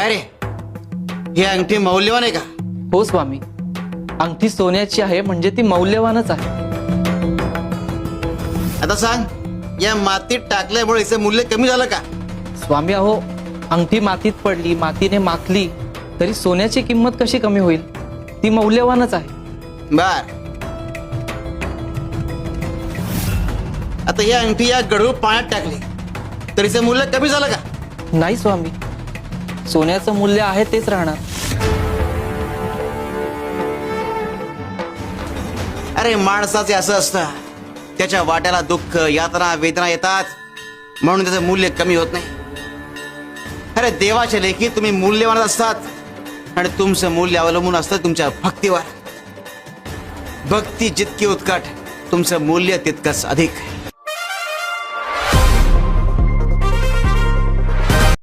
काय रे, ही अंगठी मौल्यवान आहे का? हो स्वामी, अंगठी सोन्याची आहे म्हणजे ती मौल्यवानच आहे. आता सांग, या मातीत टाकल्यामुळे हिचं मूल्य कमी झालं का? स्वामी अहो, अंगठी मातीत पडली, मातीने माखली तरी सोन्याची किंमत कशी कमी होईल? ती मौल्यवानच आहे. बर, आता ही अंगठी या गढूळ पाण्यात टाकली तर हिचं मूल्य कमी झालं का? नाही स्वामी, सोन्याचं मूल्य आहे तेच राहणार. अरे माणसाचे असं असतं, त्याच्या वाट्याला दुःख, यातना, वेदना येतात म्हणून त्याचं मूल्य कमी होत नाही. अरे देवाच्या लेखी तुम्ही मूल्यवान असतात आणि तुमचं मूल्य अवलंबून असतं तुमच्या भक्तीवर. भक्ती जितकी उत्कट, तुमचं मूल्य तितकंच अधिक.